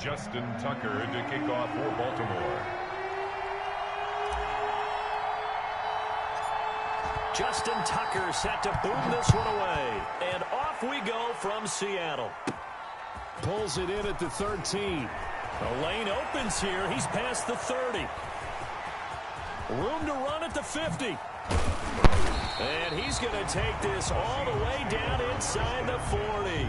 Justin Tucker to kick off for Baltimore. Justin Tucker set to boom this one away. And off we go from Seattle. Pulls it in at the 13. The lane opens here. He's past the 30. Room to run at the 50. And he's going to take this all the way down inside the 40.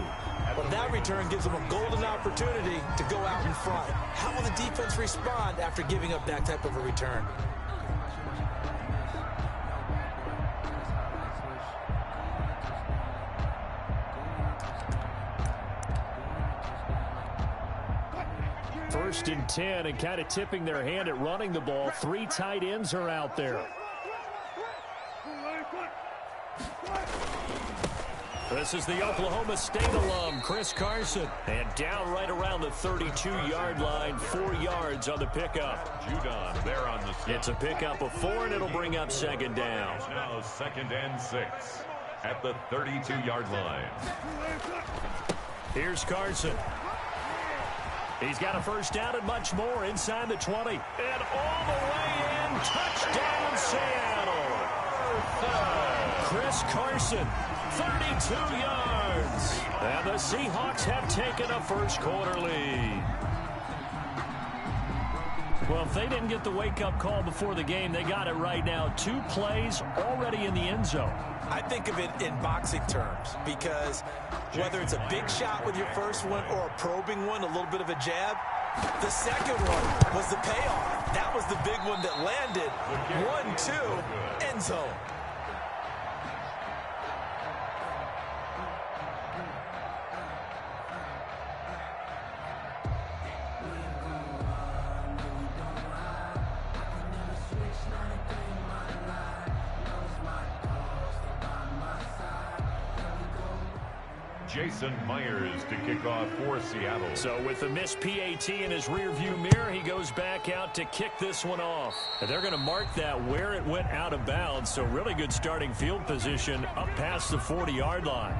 Well, that return gives them a golden opportunity to go out in front. How will the defense respond after giving up that type of a return? First and 10, and kind of tipping their hand at running the ball. 3 tight ends are out there. This is the Oklahoma State alum, Chris Carson. And down right around the 32-yard line, 4 yards on the pickup. Judon there on the stop. It's a pickup of 4, and it'll bring up second down. Now 2nd and 6 at the 32-yard line. Here's Carson. He's got a first down and much more inside the 20. And all the way in, touchdown Seattle. Chris Carson, 32 yards. And the Seahawks have taken a first quarter lead. Well, if they didn't get the wake-up call before the game, they got it right now. 2 plays already in the end zone. I think of it in boxing terms because whether it's a big shot with your first one or a probing one, a little bit of a jab, the second one was the payoff. That was the big one that landed. 1-2, end zone. Jason Myers to kick off for Seattle. So with the missed PAT in his rearview mirror, he goes back out to kick this one off. And they're going to mark that where it went out of bounds. So really good starting field position up past the 40-yard line.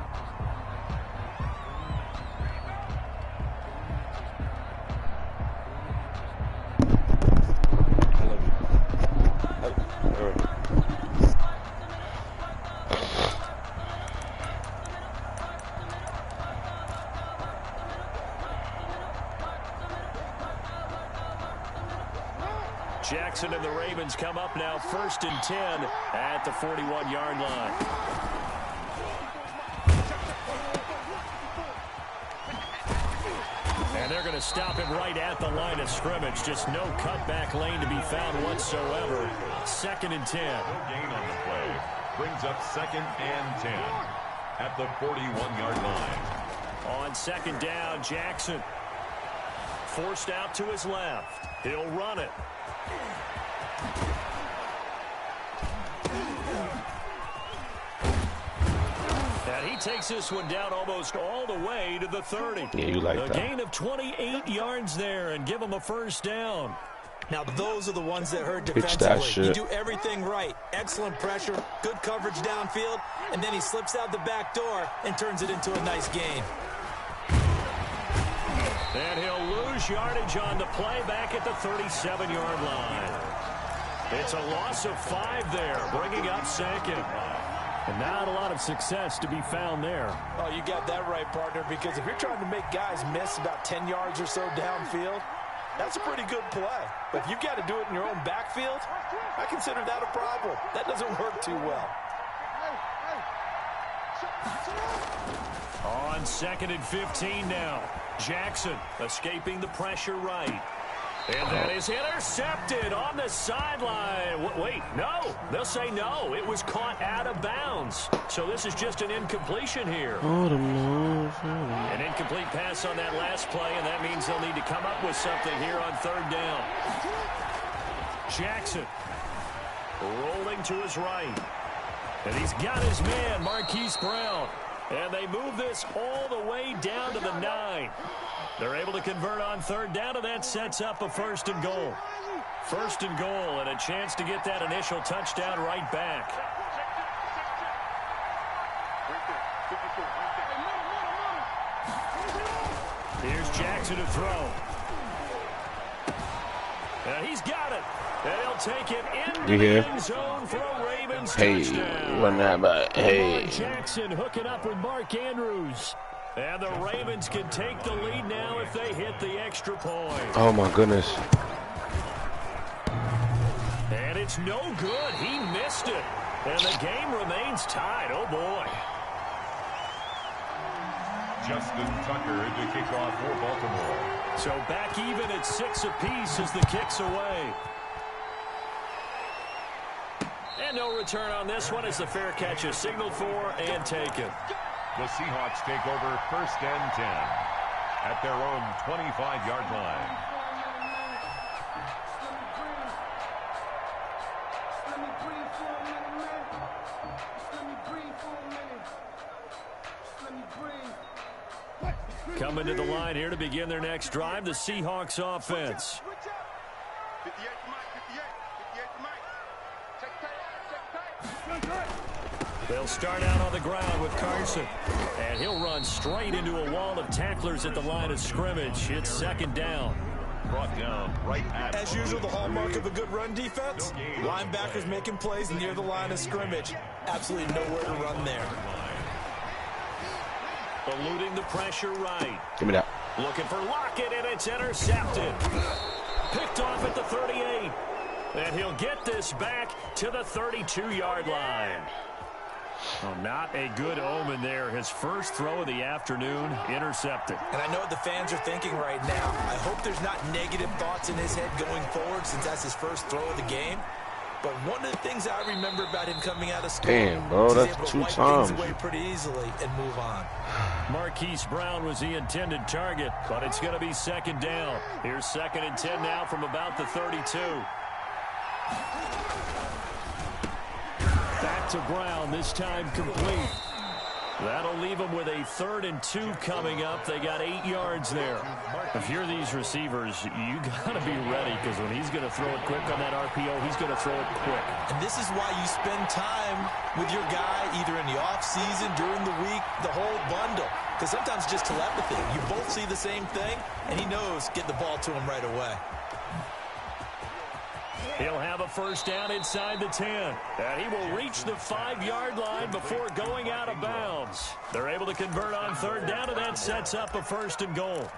Jackson and the Ravens come up now 1st and 10 at the 41-yard line. And they're going to stop him right at the line of scrimmage. Just no cutback lane to be found whatsoever. 2nd and 10. No gain on the play. Brings up 2nd and 10 at the 41-yard line. On 2nd down, Jackson forced out to his left. He'll run it. And he takes this one down almost all the way to the 30. Yeah, you like that. A gain of 28 yards there and give him a first down. Now, those are the ones that hurt defensively. You do everything right. Excellent pressure, good coverage downfield, and then he slips out the back door and turns it into a nice gain. And he'll lose yardage on the play back at the 37-yard line. It's a loss of 5 there, bringing up 2nd. And not a lot of success to be found there. Oh, you got that right, partner, because if you're trying to make guys miss about 10 yards or so downfield, that's a pretty good play. But if you've got to do it in your own backfield, I consider that a problem. That doesn't work too well. On 2nd and 15 now. Jackson escaping the pressure right. And that is intercepted on the sideline. Wait, no. They'll say no. It was caught out of bounds. So this is just an incompletion here. An incomplete pass on that last play, and that means they'll need to come up with something here on 3rd down. Jackson rolling to his right. And he's got his man, Marquise Brown. And they move this all the way down to the 9. They're able to convert on 3rd down, and that sets up a 1st and goal. 1st and goal, and a chance to get that initial touchdown right back. Here's Jackson to throw. And he's got it. And he'll take it into You the here? end zone for a Ravens Hey, touchdown. run that back. Hey. Lamar Jackson hooking up with Mark Andrews. And the Ravens can take the lead now if they hit the extra point. Oh, my goodness. And it's no good. He missed it. And the game remains tied. Oh, boy. Justin Tucker to kick off for Baltimore. So back even at 6 apiece as the kick's away. And no return on this one as the fair catch is signaled for and taken. The Seahawks take over 1st and 10 at their own 25-yard line. Coming to the line here to begin their next drive, the Seahawks offense. They'll start out on the ground with Carson. And he'll run straight into a wall of tacklers at the line of scrimmage. It's 2nd down. Brought down right at. As usual, the hallmark of a good run defense, linebackers making plays near the line of scrimmage. Absolutely nowhere to run there. Eluding the pressure right. Give me that. Looking for Lockett, and it's intercepted. Picked off at the 38. And he'll get this back to the 32-yard line. Well, not a good omen there. His first throw of the afternoon, intercepted. And I know what the fans are thinking right now. I hope there's not negative thoughts in his head going forward since that's his first throw of the game. But one of the things I remember about him coming out of school, Damn, bro, he's that's able to 2 wipe times. things away pretty easily and move on. Marquise Brown was the intended target, but it's going to be 2nd down. Here's 2nd and 10 now from about the 32. Back to Brown, this time complete. That'll leave them with a 3rd and 2 coming up. They got 8 yards there. If you're these receivers, you got to be ready because when he's going to throw it quick on that RPO, he's going to throw it quick. And this is why you spend time with your guy either in the offseason, during the week, the whole bundle. Because sometimes just telepathy. You both see the same thing, and he knows get the ball to him right away. He'll have a 1st down inside the 10. And he will reach the 5-yard line before going out of bounds. They're able to convert on 3rd down, and that sets up a 1st and goal.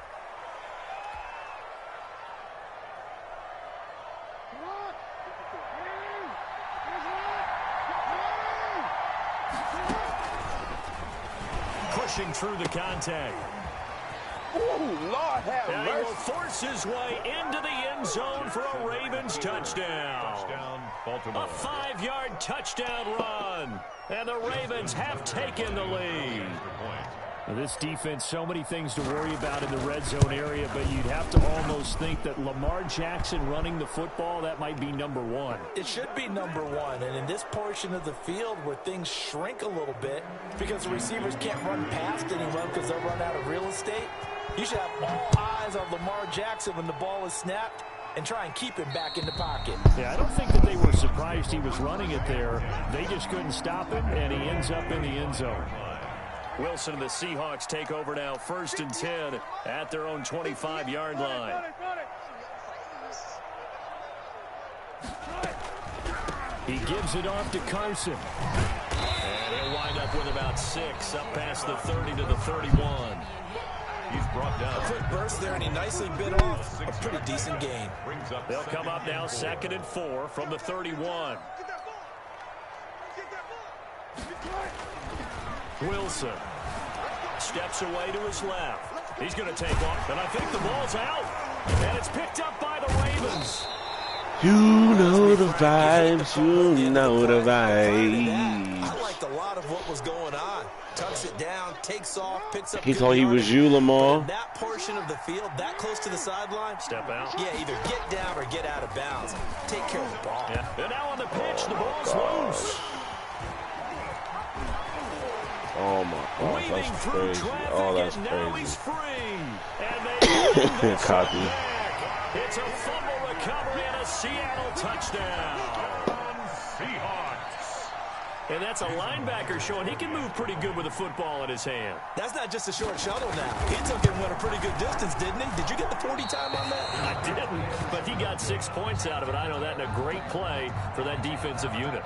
Pushing through the contact. Ooh, Lord have And he will force his way into the end zone for a Ravens touchdown. Touchdown, Baltimore. A 5-yard touchdown run. And the Ravens have taken the lead. This defense, so many things to worry about in the red zone area, but you'd have to almost think that Lamar Jackson running the football, that might be number 1. It should be number 1, and in this portion of the field where things shrink a little bit because the receivers can't run past anyone because they'll run out of real estate, you should have all eyes on Lamar Jackson when the ball is snapped and try and keep him back in the pocket. Yeah, I don't think that they were surprised he was running it there. They just couldn't stop him, and he ends up in the end zone. Wilson and the Seahawks take over now, 1st and 10 at their own 25-yard line. He gives it off to Carson. And he'll wind up with about 6 up past the 30 to the 31. He's brought down. A quick burst there, and he nicely bit off a pretty decent gain. They'll come up now 2nd and 4 from the 31. Wilson steps away to his left. He's going to take off, and I think the ball's out. And it's picked up by the Ravens. You know the vibes, you know the vibes. I liked a lot of what was going on. Tucks it down, takes off, picks up. He thought he was you, Lamar. In that portion of the field, that close to the sideline. Step out. Yeah, either get down or get out of bounds. Take care of the ball. Yeah. And now on the pitch, the ball's loose. Oh my gosh, Weaving that's through crazy. traffic, Oh, that's and now crazy. he's free. And they win this Copy. one back. It's a fumble recovery and a Seattle touchdown. Seahawks. And that's a linebacker showing he can move pretty good with a football in his hand. That's not just a short shuttle now. He took it and went a pretty good distance, didn't he? Did you get the 40 time on that? I didn't, but he got 6 points out of it. I know that in a great play for that defensive unit.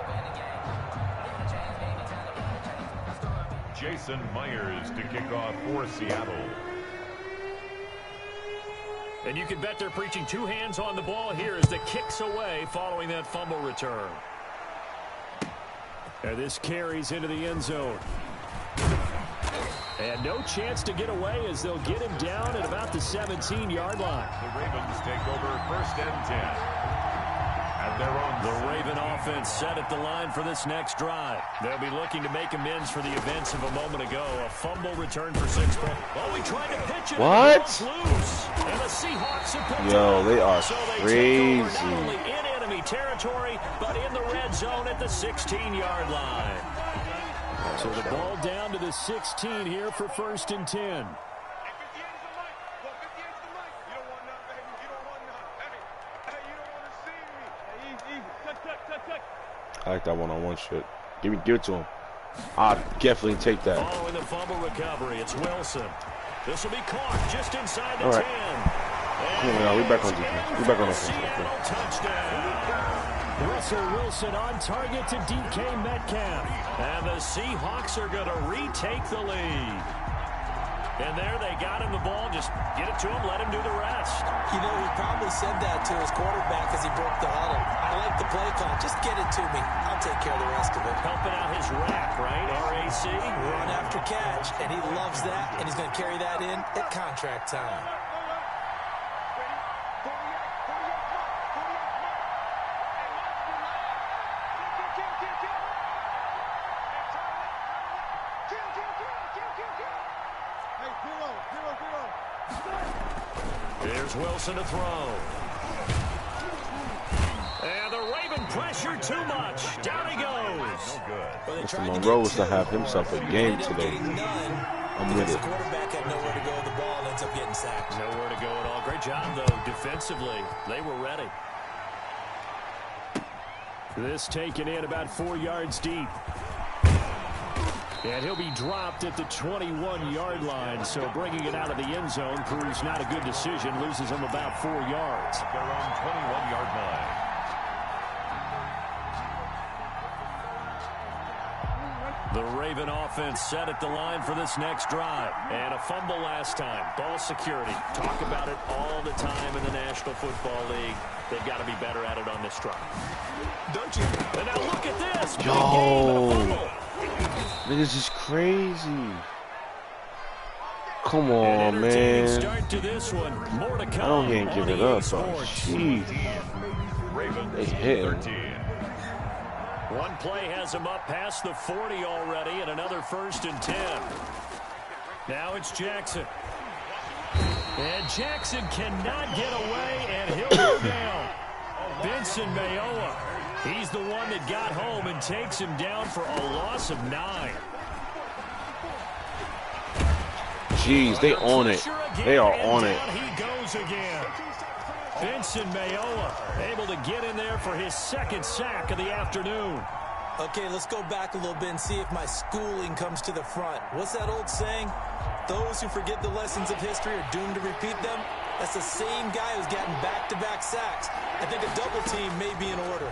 Jason Myers to kick off for Seattle. And you can bet they're preaching 2 hands on the ball here as the kick's away following that fumble return. And this carries into the end zone. And no chance to get away as they'll get him down at about the 17-yard line. The Ravens take over 1st and 10. At their own. The Raven offense set at the line for this next drive. They'll be looking to make amends for the events of a moment ago. A fumble return for 6 points. Oh, he tried to pitch it. What? Loose. And the Seahawks have picked Yo, they are so they crazy. take over not only in enemy territory, but in the red zone at the 16-yard line. So the ball down to the 16 here for 1st and 10. I like that one-on-one shit. Give it to him. I'll definitely take that. Following the fumble recovery, it's Wilson. This will be caught just inside the All right. 10. Come on, we back on defense. We back on offense. Seattle touchdown. Russell Wilson on target to DK Metcalf. And the Seahawks are going to retake the lead. And there they got him the ball. Just get it to him, let him do the rest. You know, he probably said that to his quarterback as he broke the huddle. I like the play call. Just get it to me. I'll take care of the rest of it. Helping out his rack, right? RAC. Run after catch, and he loves that, and he's going to carry that in at contract time. Here's Wilson to throw. And the Raven pressure too much. Down he goes. Well, Mr. Monroe was to have himself a game today. I'm with the it. quarterback had nowhere to go with the ball and ends up getting sacked. Nowhere to go at all. Great job, though, defensively. They were ready. This taken in about 4 yards deep. And he'll be dropped at the 21-yard line, so bringing it out of the end zone proves not a good decision. Loses him about 4 yards. Their own 21-yard line. The Raven offense set at the line for this next drive. And a fumble last time. Ball security. Talk about it all the time in the National Football League. They've got to be better at it on this drive. Don't you? And now look at this. Big Yo. game and a fumble. Niggas is crazy. Come An on, entertaining man. start to this one. More to come. I don't even give on it EA up, bro. Sports. Jeez. Ravens They hit him. 13. One play has him up past the 40 already, and another 1st and 10. Now it's Jackson. And Jackson cannot get away, and he'll go down. Benson Mayowa. He's the one that got home and takes him down for a loss of 9. Jeez, they on it. They are on it. Down he goes again. Benson Mayowa able to get in there for his 2nd sack of the afternoon. Okay, let's go back a little bit and see if my schooling comes to the front. What's that old saying? Those who forget the lessons of history are doomed to repeat them. That's the same guy who's gotten back-to-back sacks. I think a double team may be in order.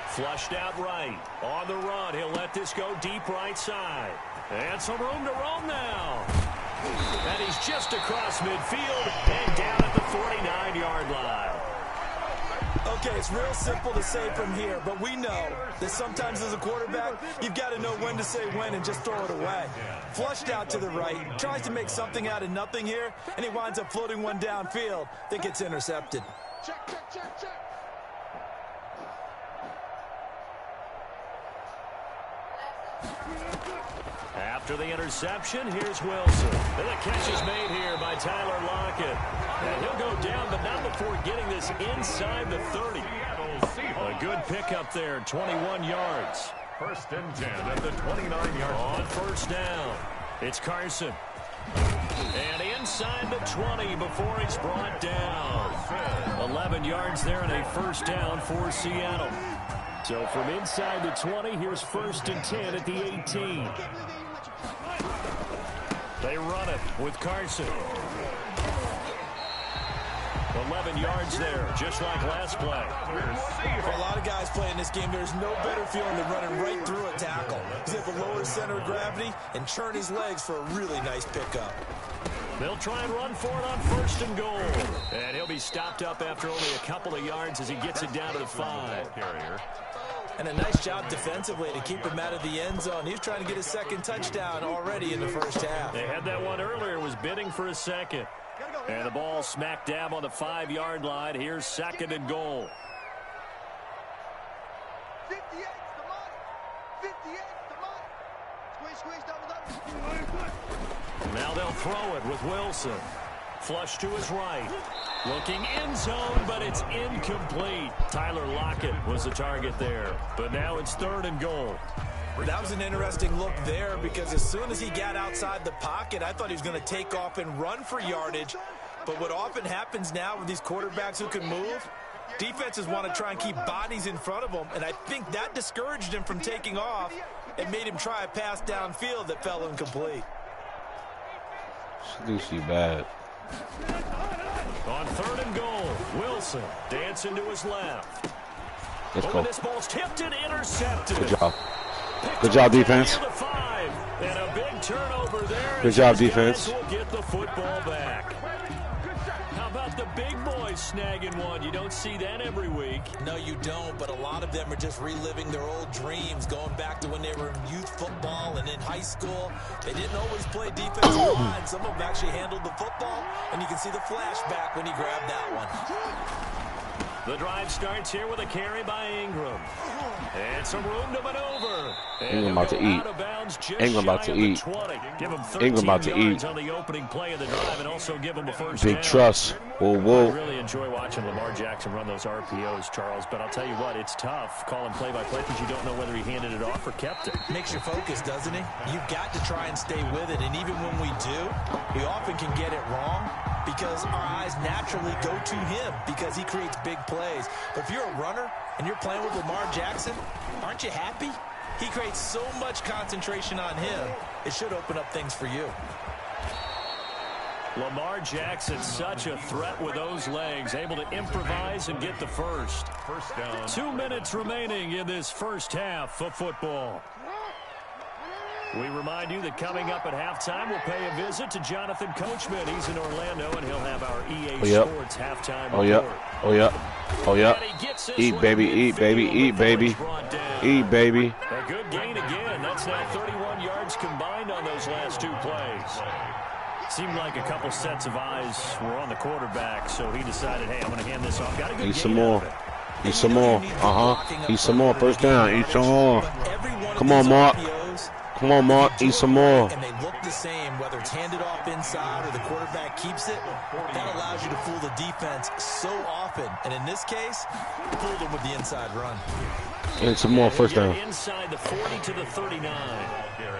Flushed out right. On the run, he'll let this go deep right side. And some room to roam now. And he's just across midfield and down at the 49-yard line. Okay, it's real simple to say from here, but we know that sometimes as a quarterback, you've got to know when to say when and just throw it away. Flushed out to the right, tries to make something out of nothing here, and he winds up floating one downfield that gets intercepted. Check, check, check, check. After the interception, here's Wilson. And the catch is made here by Tyler Lockett. And he'll go down, but not before getting this inside the 30. A good pickup there, 21 yards. 1st and 10 at the 29-yard line. On 1st down, it's Carson. And inside the 20 before he's brought down. 11 yards there and a 1st down for Seattle. So from inside the 20, here's 1st and 10 at the 18. They run it with Carson. 11 yards there, just like last play. For a lot of guys playing this game, there's no better feeling than running right through a tackle. He's able to lower his center of gravity and churn his legs for a really nice pickup. They'll try and run for it on 1st and goal. And he'll be stopped up after only a couple of yards as he gets it down to the 5. And a nice job defensively to keep him out of the end zone. He's trying to get his 2nd touchdown already in the first half. They had that one earlier, was bidding for a 2nd. And the ball smack dab on the 5-yard line. Here's 2nd and goal. 58's the money. 58's the money. Squeeze, double. Now they'll throw it with Wilson. Flush to his right. Looking end zone, but it's incomplete. Tyler Lockett was the target there. But now it's 3rd and goal. That was an interesting look there because as soon as he got outside the pocket, I thought he was going to take off and run for yardage. But what often happens now with these quarterbacks who can move, defenses want to try and keep bodies in front of them, and I think that discouraged him from taking off and made him try a pass downfield that fell incomplete. She thinks she bad. On 3rd and goal, Wilson dancing to his left. Let's go. This ball's tipped and intercepted. Good job. Good job, defense. And a big turnover there. Good job, defense. Will get the football back. How about the big boys snagging one? You don't see that every week. No, you don't, but a lot of them are just reliving their old dreams, going back to when they were in youth football and in high school. They didn't always play defensive line. Some of them actually handled the football, and you can see the flashback when he grabbed that one. The drive starts here with a carry by Ingram. And some room to maneuver. Ingram about to eat. Ingram about to eat. Ingram about to eat. On the opening play of the drive and also give him a first Big down. trust. Whoa, whoa. I really enjoy watching Lamar Jackson run those RPOs, Charles. But I'll tell you what, it's tough calling play-by-play because you don't know whether he handed it off or kept it. Makes you focus, doesn't it? You've got to try and stay with it. And even when we do, we often can get it wrong because our eyes naturally go to him because he creates big plays. But if you're a runner and you're playing with Lamar Jackson, aren't you happy? He creates so much concentration on him, it should open up things for you. Lamar Jackson, such a threat with those legs, able to improvise and get the first. First down. 2 minutes remaining in this first half of football. We remind you that coming up at halftime, we'll pay a visit to Jonathan Coachman. He's in Orlando, and he'll have our EA Sports halftime report. Oh, yeah. Oh, yeah. Eat, baby. Eat, baby. Eat, baby. Eat, baby. A good gain again. That's now 31 yards combined on those last 2 plays. Seemed like a couple sets of eyes were on the quarterback, so he decided, hey, I'm going to hand this off. Got a good Eat gain some more. out of it. Eat some more. Eat some more. First down. Eat some more. Come on, Mark. Come on, Mark. Eat some more. And they look the same, whether it's handed off inside or the quarterback keeps it. That allows you to fool the defense so often. And in this case, fooled them with the inside run. And some more first down. Inside the 40 to the 39.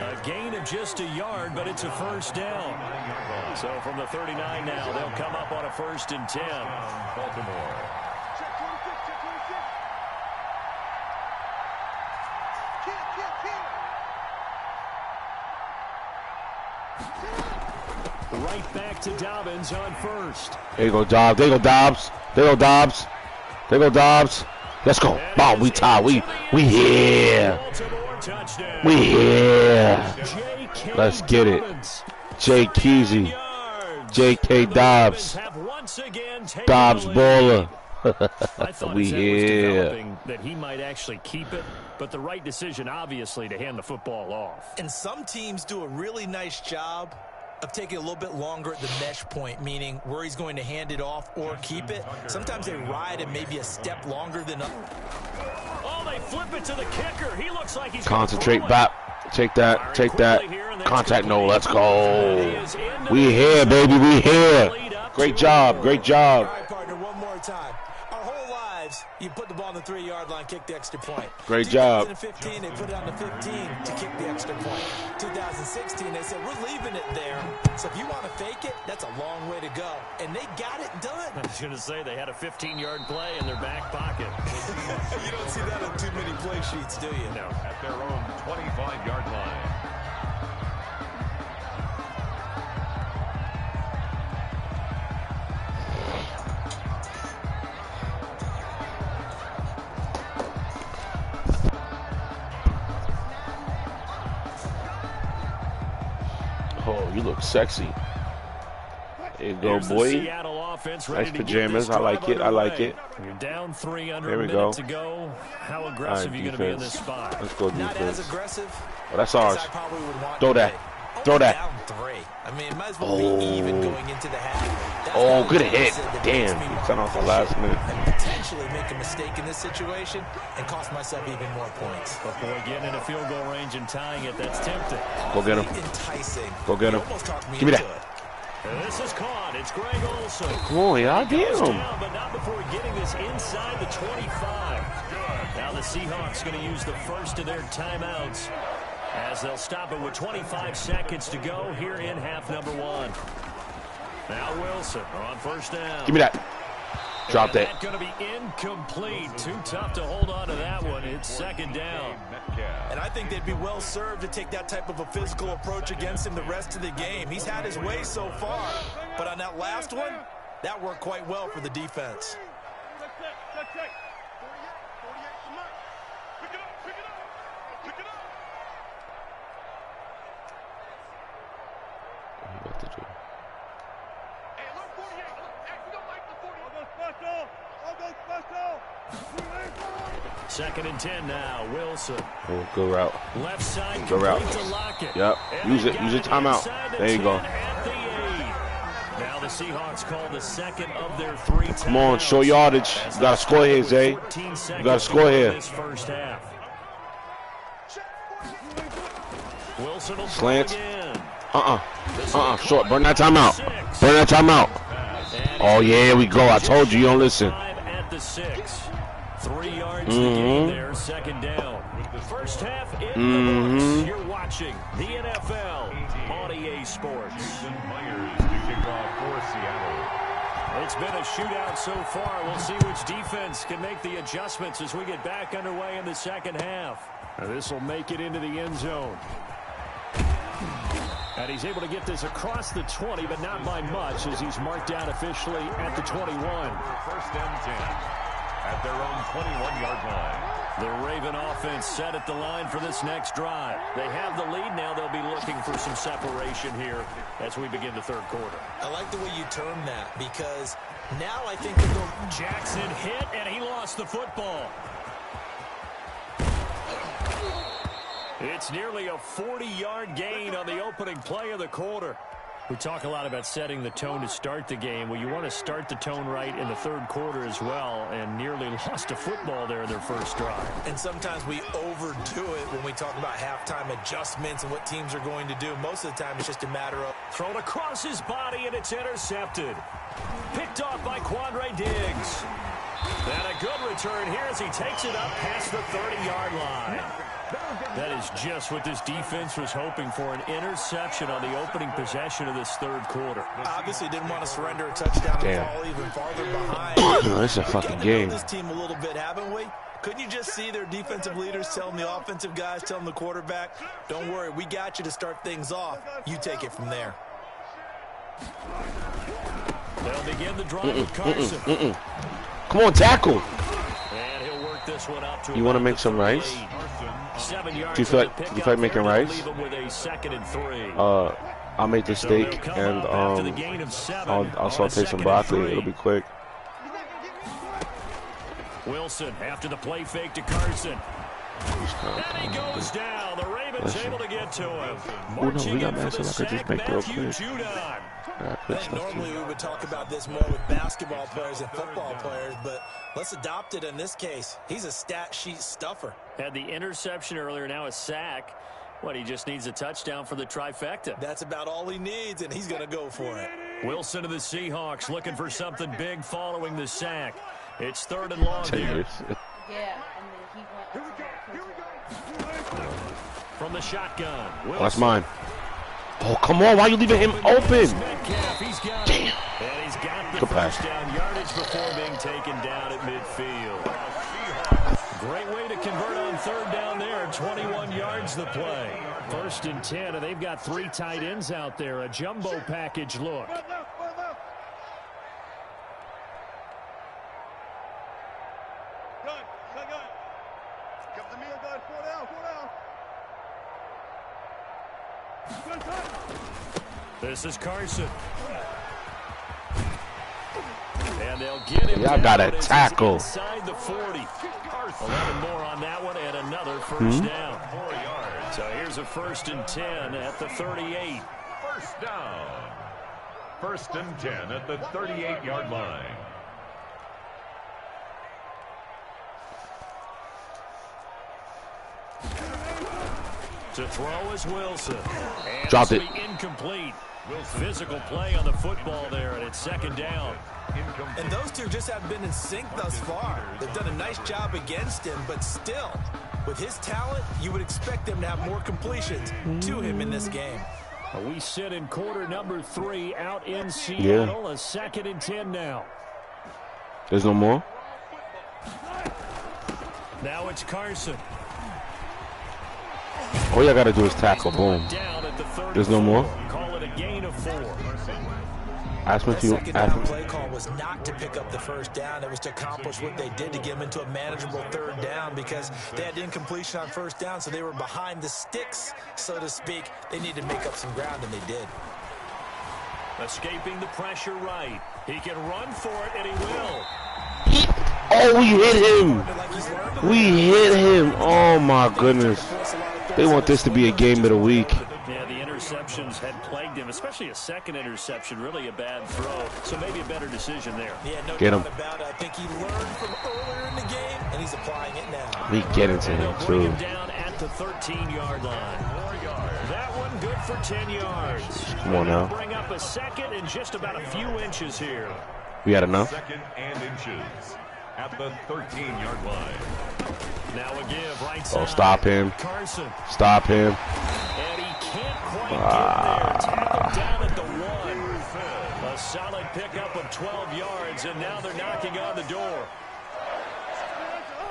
A gain of just a yard, but it's a first down. So from the 39 now, they'll come up on a 1st and 10. Baltimore. Right back to Dobbins on first. There you go, Dobbs. There you go, Dobbs. There you go, Dobbs. There you go, Dobbs. Let's go. Bow, we tied. We here. We here. Let's get it. Jay Keezy. J.K. Dobbs. Dobbs baller. We here. That he might actually keep it, but the right decision, obviously, to hand the football off. And some teams do a really nice job of taking a little bit longer at the mesh point, meaning where he's going to hand it off or keep it. Sometimes they ride it maybe a step longer than others. Oh, they flip it to the kicker. He looks like he's concentrate back. Take that. Take that. Contact. No, let's go. We here, baby. We here. Great job. Great job. All right, partner, one more time. Our whole lives, you put the ball in the 3-yard line, kick the extra point. Great job. 2015, they put it on the 15 to kick the extra point. 2016, they said, we're leaving it there. So if you want to fake it, that's a long way to go. And they got it done. I was going to say they had a 15-yard play in their back pocket. You don't see that on too many play sheets, do you? No. At their own 25-yard line. Oh, you look sexy. There you go, Here's the boy. Seattle offense ready Nice to get pajamas. this I like drive it. I like underway. it. You're down 3 under There a we minute go. to go. How aggressive are you going to be in this spot? Let's go Not as defense. aggressive Oh, that's as ours. I probably would want Throw to that. be. Throw Only that. down 3. I mean, it might as well be even going into the half. That's Oh, not good a hit. decision that Damn, makes me he want cut to off the push last it minute. and potentially make a mistake in this situation and cost myself even more points. But boy, getting in a field goal range and tying it, that's tempting. Go get him. Enticing. Go get You him. almost talked me Give me into that. it. And this is caught. It's Greg Olsen. Come on, y'all get Goes him. down, but not before getting this inside the 25. Now the Seahawks going to use the first of their timeouts as they'll stop it with 25 seconds to go here in half number 1. Now Wilson on first down. Give me that. Drop that. That's going to be incomplete. Too tough to hold on to that one. It's second down. And I think they'd be well served to take that type of a physical approach against him the rest of the game. He's had his way so far, but on that last one, that worked quite well for the defense. What are you about to do? Second and 10 now. Wilson. Oh, good route. Left side. Good route. complete to Lockett. Yep. And Use they it. got Use your timeout. inside the There you 10 go. at the 8. Now the Seahawks call the second of their 3 timeouts. Come on, show yardage. You got to score here, Zay. You got to score here. This first half. Wilson will Slant. throw again. Short. Burn that timeout. Burn that timeout. Oh, yeah, here we go. I told you, you don't listen. At the 6. 3 yards to gain there, second down. First half in the books. You're watching the NFL on EA Sports. Myers to kick off for Seattle. It's been a shootout so far. We'll see which defense can make the adjustments as we get back underway in the second half. This will make it into the end zone. And he's able to get this across the 20, but not by much, as he's marked down officially at the 21. First and 10 at their own 21-yard line. The Raven offense set at the line for this next drive. They have the lead now. They'll be looking for some separation here as we begin the third quarter. I like the way you term that, because now I think they'll go. Jackson hit, and he lost the football. It's nearly a 40-yard gain on the opening play of the quarter. We talk a lot about setting the tone to start the game. Well, you want to start the tone right in the third quarter as well, and nearly lost a football there in their first drive. And sometimes we overdo it when we talk about halftime adjustments and what teams are going to do. Most of the time, it's just a matter of Thrown across his body, and it's intercepted. Picked off by Quandre Diggs. And a good return here as he takes it up past the 30-yard line. That is just what this defense was hoping for, an interception on the opening possession of this third quarter. obviously didn't want to surrender a touchdown Damn. and fall even farther behind. It's a We've fucking gotten to game. know this team a little bit, haven't we? Couldn't you just see their defensive leaders telling the offensive guys, telling the quarterback, don't worry, we got you to start things off. You take it from there. They'll begin the drive with Carson. Come on, tackle. And he'll work this one up to You want to about make the some rice? 38. 7 yards Do you feel on like- the do you pickup feel like making there to rice? leave them with a 2nd and 3. I'll make the So they'll steak come and up after the gain of 7 I'll on saute a some 2nd and broccoli. 3. It'll be quick. Wilson after the play fake to Carson. And he goes down. The Ravens able to get to him. Oh, no, we Marching got in man, for the so I could just sack, make real Matthew quick. Judon. I I think normally we would talk about this more with basketball players and football players, but let's adopt it in this case. He's a stat sheet stuffer. Had the interception earlier, now a sack. What, he just needs a touchdown for the trifecta. That's about all he needs, and he's going to go for it. Wilson of the Seahawks looking for something big following the sack. It's 3rd and long here. Yeah, and then he went up to her. From the shotgun. Oh, that's mine. Oh, come on. Why are you leaving him open? Damn. And he's got the Good pass. first down yardage before being taken down at midfield. Great way to convert on third down there. 21 yards the play. 1st and 10, and they've got 3 tight ends out there. A jumbo package look. This is Carson. And they'll get him. Y'all got a tackle. Inside the 40. 11 more on that one and another first down. 4 yards. So here's a 1st and 10 at the 38. First down. 1st and 10 at the 38-yard line. To throw is Wilson. And Dropped it. Incomplete. Physical play on the football there, and it's 2nd down. And those two just haven't been in sync thus far. They've done a nice job against him, but still, with his talent, you would expect them to have more completions to him in this game. We sit in quarter number 3 out in Seattle. A 2nd and 10 now. There's no more? Now it's Carson. All you got to do is tackle. Boom. There's no more? Call it a gain of 4. Ask me if you. Second down play call was not to pick up the first down. It was to accomplish what they did to get them into a manageable 3rd down because they had incompletion on 1st down, so they were behind the sticks, so to speak. They needed to make up some ground, and they did. Escaping the pressure right. He can run for it, and he will. Oh, we hit him. We hit him. Oh, my goodness. They want this to be a game of the week. Yeah, the interceptions had plagued him, especially a 2nd interception, really a bad throw. So maybe a better decision there. Yeah, no Get doubt him. about it. I think he learned from earlier in the game, and he's applying it now. We get into And him, they'll bring too. him down at the 13-yard line. 4 yards. That one good for 10 yards. Come on now. Bring up a 2nd in just about a few inches here. We had enough? 2nd and inches at the 13-yard line. Now a give right side. Oh, stop him. Carson. Stop him. And he can't quite get there. Tackled down at the 1. A solid pickup of 12 yards, and now they're knocking on the door.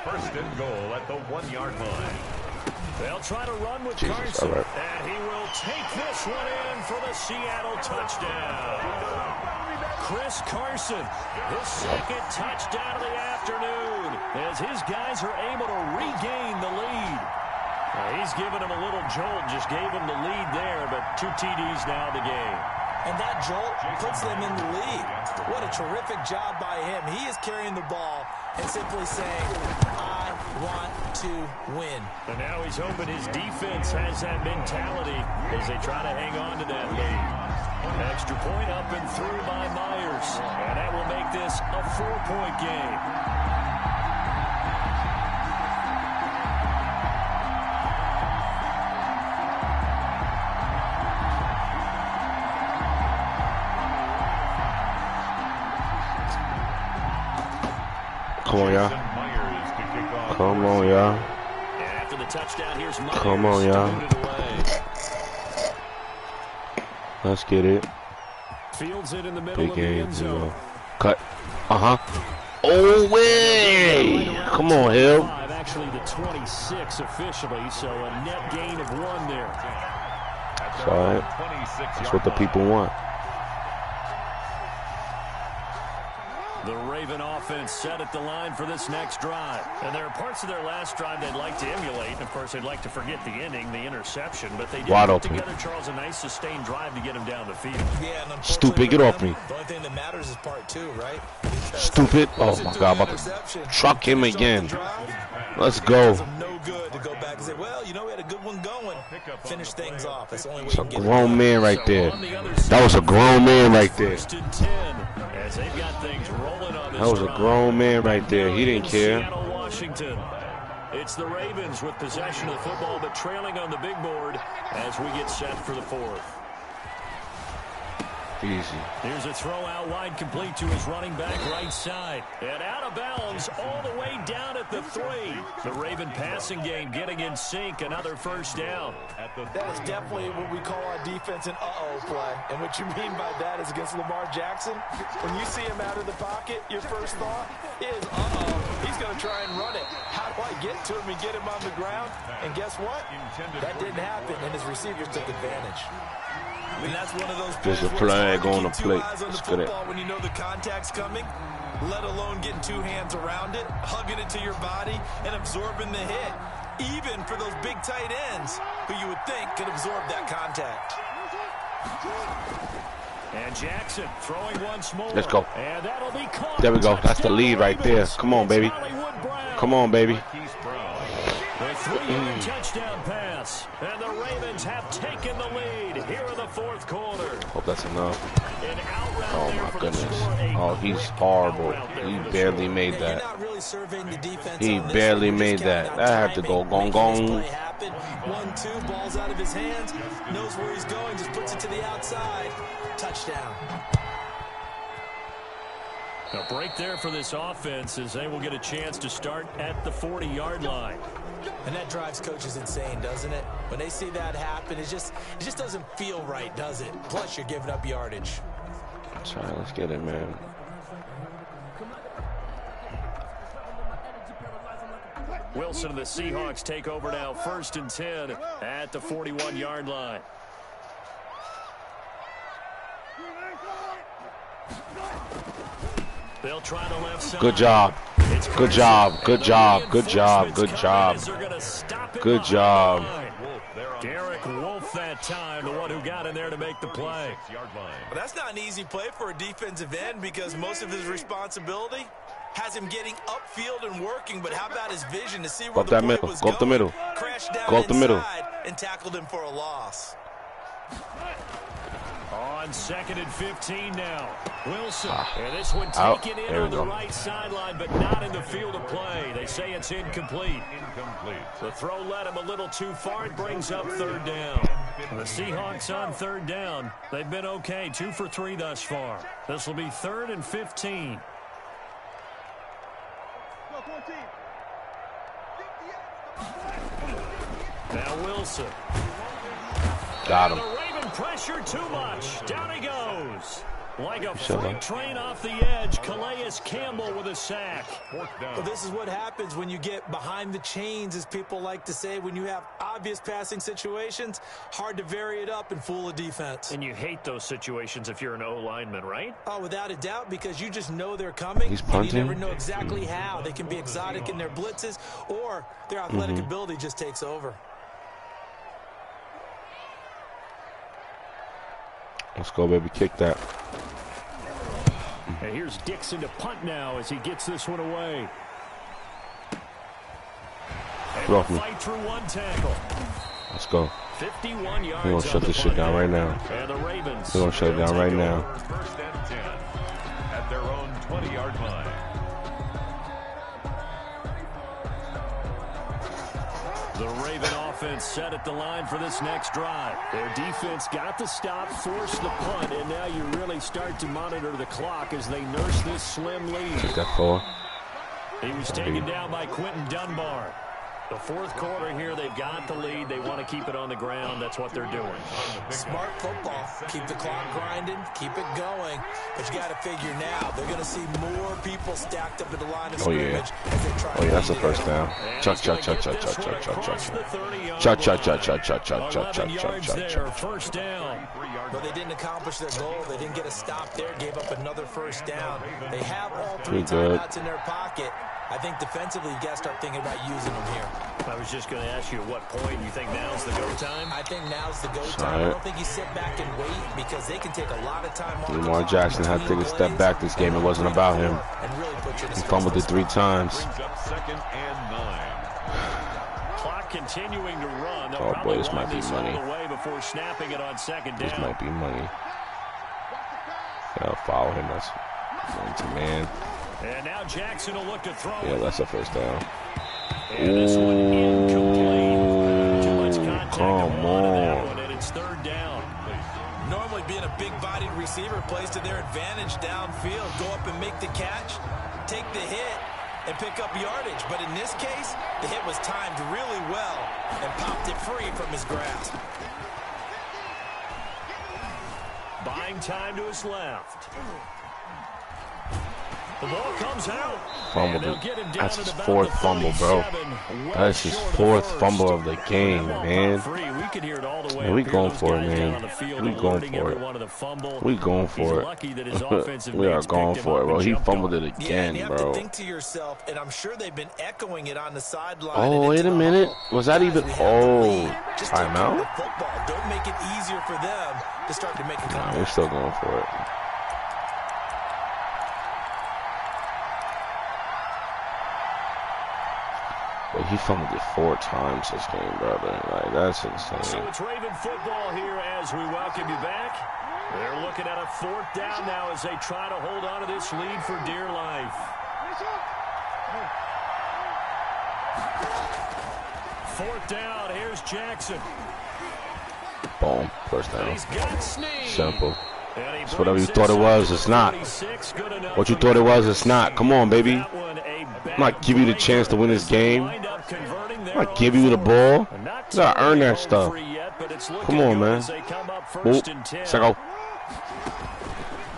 1st and goal at the 1-yard line. They'll try to run with Jesus, Carson. all right. And he will take this one in for the Seattle touchdown. Chris Carson, his 2nd touchdown of the afternoon, as his guys are able to regain the lead. He's given him a little jolt, just gave him the lead there, but 2 TDs now in the game. And that jolt puts them in the lead. What a terrific job by him. He is carrying the ball and simply saying, I want to win. And now he's hoping his defense has that mentality as they try to hang on to that lead. Extra point up and through by Myers. And that will make this a 4-point game. Come on, y'all. Come on, y'all. And after the touchdown, here's Myers. Come on, y'all. To boot it away. Let's get it. Fields it in the middle Big of the game, end zone. Cut. Oh, way. Come on, Hill. Actually, the 26 officially, so a net gain of 1 there. It's all right. That's what the people want. The Raven offense set at the line for this next drive. And there are parts of their last drive they'd like to emulate. Of course, they'd like to forget the inning, the interception. But they did Wide put open. together, Charles, a nice sustained drive to get him down the field. Yeah, and Stupid, get off me. The only thing that matters is part 2, right? Stupid. Oh, my God. I'm about to truck him again. Let's go. No good to go back and say, well, you know, we had a good one going. Finish things off. That's the only way It's you a can get grown it. man right there. That was a grown man right there. First and 10, as they've got things rolling on this That was a drive. grown man right there. He didn't care. Seattle, Washington. It's the Ravens with possession of the football, but trailing on the big board as we get set for the 4th. Easy. Here's a throw out wide, complete to his running back right side. And out of bounds all the way down at the 3. The Raven passing game getting in sync. Another first down. That is definitely what we call our defense an uh-oh play. And what you mean by that is against Lamar Jackson, when you see him out of the pocket, your first thought is, uh-oh, he's going to try and run it. How do I get to him and get him on the ground? And guess what? That didn't happen, and his receivers took advantage. And that's one of those There's a flag on the plate. Let's get it. When you know the contact's coming, let alone getting 2 hands around it, hugging it to your body, and absorbing the hit. Even for those big tight ends who you would think could absorb that contact. And Jackson throwing once more. Let's go. And that'll be caught. There we go. That's the lead right there. Come on, baby. Come on, baby. The 3-yard touchdown pass. And the Ravens have taken the lead here in the 4th quarter. Hope that's enough. An out route Oh, there my for the goodness. score. Oh, he's horrible. He barely made You're that. not really surveying the defense He on this barely one. You're made just that. counting on That had to go timing, gong making gong. this play happen. 1-2, ball's out of his hands, knows where he's going, just puts it to the outside. Touchdown. A break there for this offense as they will get a chance to start at the 40-yard line. And that drives coaches insane, doesn't it? When they see that happen, it just doesn't feel right, does it? Plus, you're giving up yardage. All right, let's get it, man. Wilson and the Seahawks take over now, 1st and 10 at the 41-yard line. They'll try the left side. Good job. Good job. Good job. Good job. Good job. Good job. Derek Wolf that time, the one who got in there to make the play. Well, that's not an easy play for a defensive end because most of his responsibility has him getting upfield and working, but how about his vision to see where the play was going? Go up the middle. Crashed down Go up the middle. and tackled him for a loss. On 2nd and 15 now. Wilson. And this one Out. taken in There we on the go. right sideline, but not in the field of play. They say it's incomplete. The throw led him a little too far. It brings up 3rd down. The Seahawks on 3rd down. They've been okay. 2 for 3 thus far. This will be 3rd and 15. Now Wilson. Got him. The Raven pressure too much. Down he goes. Like a Shut freight up. train off the edge. Calais Campbell with a sack. Well, this is what happens when you get behind the chains, as people like to say. When you have obvious passing situations, hard to vary it up and fool a defense. And you hate those situations if you're an O-lineman, right? Oh, without a doubt, because you just know they're coming. He's And you punting. never know exactly how. They can be exotic in their blitzes, or their athletic ability just takes over. Let's go, baby. Kick that. And here's Dixon to punt now as he gets this one away. And Get off me. fight through one tackle. Let's go. 51 yards. We're going to shut this shit down right now. And the Ravens. We're going to shut it down right now. 1st and 10 at their own 20-yard line. The Raven offense set at the line for this next drive. Their defense got the stop, forced the punt, and now you really start to monitor the clock as they nurse this slim lead. Take that forward. He was taken down by Quentin Dunbar. The 4th quarter here, they've got the lead. They want to keep it on the ground. That's what they're doing. Smart football. Keep the clock grinding. Keep it going. But you got to figure now, they're going to see more people stacked up at the line of scrimmage as they try Oh, yeah, that's to a first down. Cha cha cha cha cha cha cha cha. Cha cha cha cha cha cha cha cha cha cha. First down. But they didn't accomplish their goal. They didn't get a stop there. Gave up another first down. They have all 3 Pretty good. timeouts in their pocket. I think defensively, you got to start thinking about using them here. I was just going to ask you at what point you think now's the go time? I think now's the go time. I don't think you sit back and wait because they can take a lot of time off. Lamar Jackson had to take a step back this game. It wasn't about him. And really put you in a He fumbled it 3 times. Brings up 2nd and 9. Clock continuing to run. They'll Oh, probably boy, this might wind be this money. all away before snapping it on 2nd down. This might be money. Yeah, follow him. That's man to man. And now Jackson will look to throw. Yeah, that's a first down. And this one incomplete. Too much contact come going on in that on. one, and it's 3rd down. Normally being a big-bodied receiver plays to their advantage downfield. Go up and make the catch, take the hit, and pick up yardage. But in this case, the hit was timed really well and popped it free from his grasp. Buying time to his left. The ball comes out. Fumbled. That's his fourth fumble, bro. That's his fourth fumble of the game, man. Man, we going for it, man. We going for it. We going for it. We are going for it, bro. He fumbled it again, you bro. have to think to yourself, and I'm sure they've been echoing it on the sideline. Oh, wait a minute. Was that even? Oh, timeout? Don't make it easier for them to start to make a comeback. Nah, we're still going for it. But he fumbled it 4 times this game, brother. Like, that's insane. So it's Raven football here as we welcome you back. They're looking at a 4th down now as they try to hold on to this lead for dear life. 4th down, here's Jackson. Boom, first down. He's got Snead. Simple. It's whatever you thought it was, it's not. What you thought it was, it's not. Come on, baby. I'm not give you the chance to win this game. I'm not give you the ball. You gotta earn that stuff. Come on, man. Boop. Second.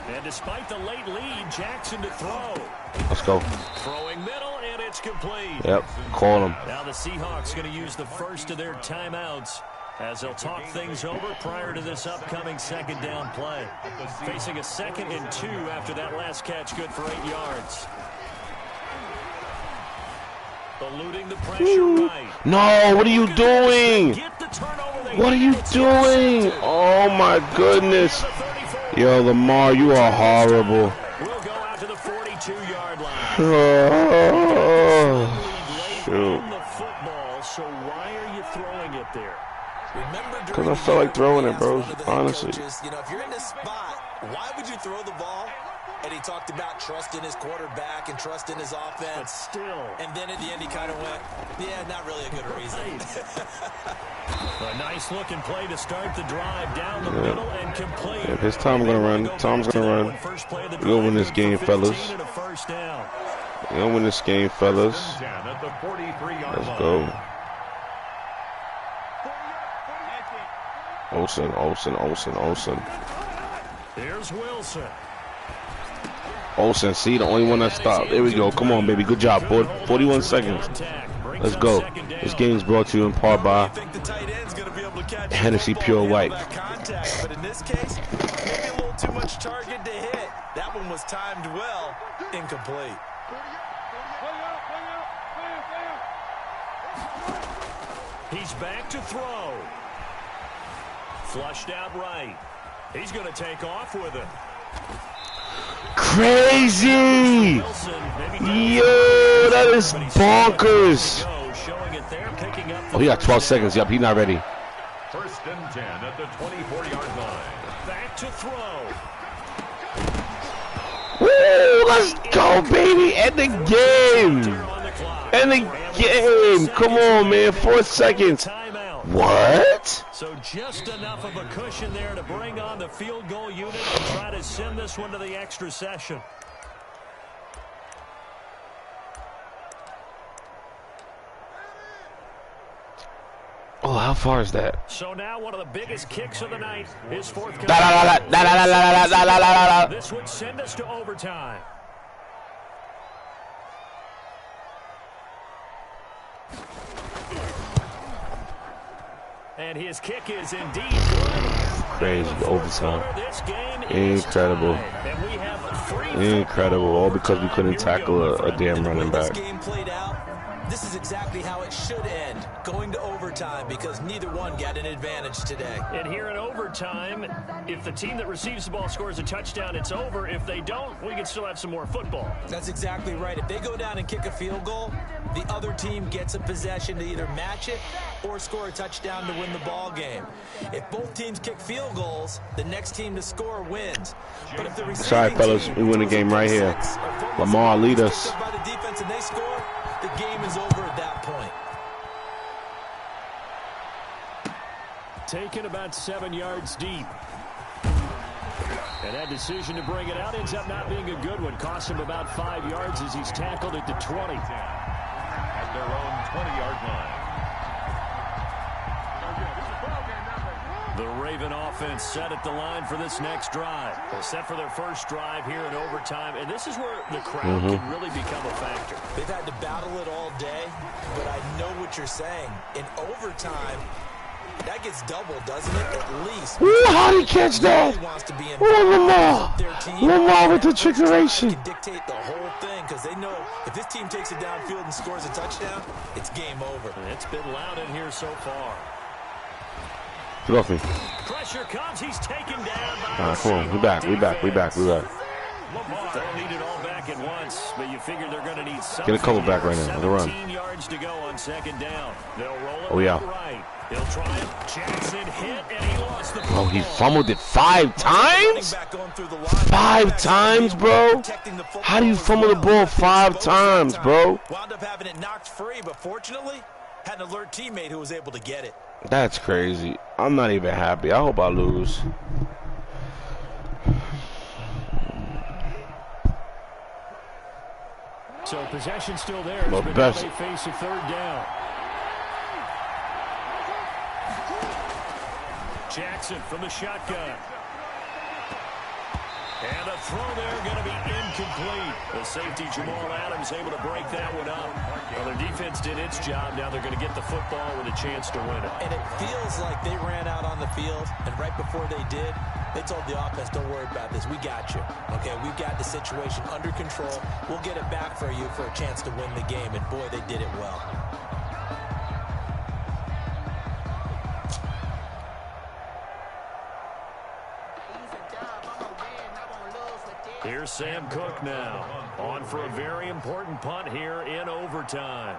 And despite the late lead, Jackson to throw. Let's go. Throwing middle, and it's complete. Yep, call him. Now the Seahawks going to use the first of their timeouts as they'll talk things over prior to this upcoming 2nd down play. Facing a 2nd and 2 after that last catch, good for 8 yards. Eluding the pressure right. No, what are you doing? What are you doing? Oh, my goodness. Yo, Lamar, you are horrible. We'll go out to the 42-yard line. Oh, shoot. The football, so why are you throwing it there? Because I felt like throwing it, bro, honestly. You know, if you're in this spot, why would you throw the ball? And he talked about trusting his quarterback and trusting his offense. But still. And then at the end he kind of went, yeah, not really a good reason. A nice looking play to start the drive down the middle and complete. Yeah, his time going to run. Tom's going to run. We're going to win this game, fellas. We're going to win this game, fellas. Let's go. Olsen. Here's Wilson. Olsen, see, the only one that stopped. There we go. Come on, baby. Good job, boy. 41 seconds. Let's go. This game is brought to you in part by Hennessy Pure White. But in this case, maybe a little too much target to hit. That one was timed well. Incomplete. He's back to throw. Flushed out right. He's going to take off with it. Crazy! Yo, that is bonkers. Oh, he got 12 seconds. Yep, he's not ready. 1st and 10 at the 24-yard line. Back to throw. Woo, let's go, baby. End the game. End the game. Come on, man. 4 seconds. What? So just enough of a cushion there to bring on the field goal unit and try to send this one to the extra session. Oh, how far is that? So now one of the biggest kicks of the night is forthcoming. This would send us to overtime. And his kick is indeed good. Crazy overtime. Incredible. Incredible. All because we couldn't tackle a damn running back. This is exactly how it should end, going to overtime, because neither one got an advantage today. And here in overtime, if the team that receives the ball scores a touchdown, it's over. If they don't, we can still have some more football. That's exactly right. If they go down and kick a field goal, the other team gets a possession to either match it or score a touchdown to win the ball game. If both teams kick field goals, the next team to score wins. But if the sorry, fellas, we win the game right here. Lamar, lead us. By the defense and they score, the game is over at that point. Taken about 7 yards deep. And that decision to bring it out ends up not being a good one. Cost him about 5 yards as he's tackled at the 20. At their own 20-yard line. The Raven offense set at the line for this next drive. They're set for their first drive here in overtime, and this is where the crowd can really become a factor. They've had to battle it all day, but I know what you're saying. In overtime, that gets doubled, doesn't it? At least. Ooh, how did he catch that? Ooh, Lamar with the trickeration. Can dictate the whole thing because they know if this team takes it downfield and scores a touchdown, it's game over. And it's been loud in here so far. Get off me. Pressure comes. He's taken down by All right, come on. We back. Lamar don't need it all back at once, but you figure they're going to need something. Get a couple back right now. The run. 17 yards to go on second down. They'll roll it right. He'll try it. Jackson hit, and he lost the ball. Oh, he fumbled it 5 times? 5 times, bro? How do you fumble the ball 5 times, bro? Wound up having it knocked free, but fortunately, had an alert teammate who was able to get it. That's crazy. I'm not even happy. I hope I lose. So possession still there, but now they face a third down. Jackson from the shotgun. And a throw there going to be incomplete. The safety Jamal Adams able to break that one up. Well, their defense did its job. Now they're going to get the football with a chance to win it. And it feels like they ran out on the field, and right before they did, they told the offense, don't worry about this. We got you. Okay, we've got the situation under control. We'll get it back for you for a chance to win the game. And, boy, they did it well. Here's Sam Cook now, on for a very important punt here in overtime.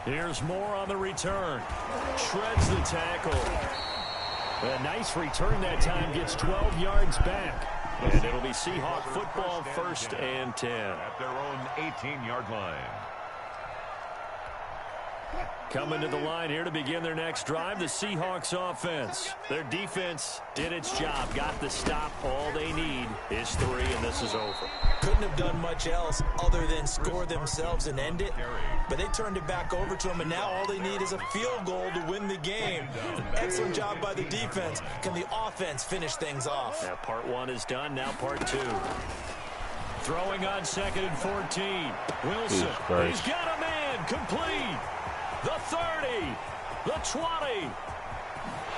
Here's Moore on the return. Shreds the tackle. A nice return that time, gets 12 yards back. And it'll be Seahawk football, 1st and 10. At their own 18-yard line. Coming to the line here to begin their next drive, the Seahawks offense. Their defense did its job, got the stop. All they need is 3, and this is over. Couldn't have done much else other than score themselves and end it, but they turned it back over to them, and now all they need is a field goal to win the game. Excellent job by the defense. Can the offense finish things off? Now part 1 is done, now part 2. Throwing on 2nd and 14. Wilson, he's got a man, complete. The 30, the 20,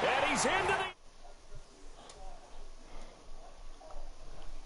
and he's into the...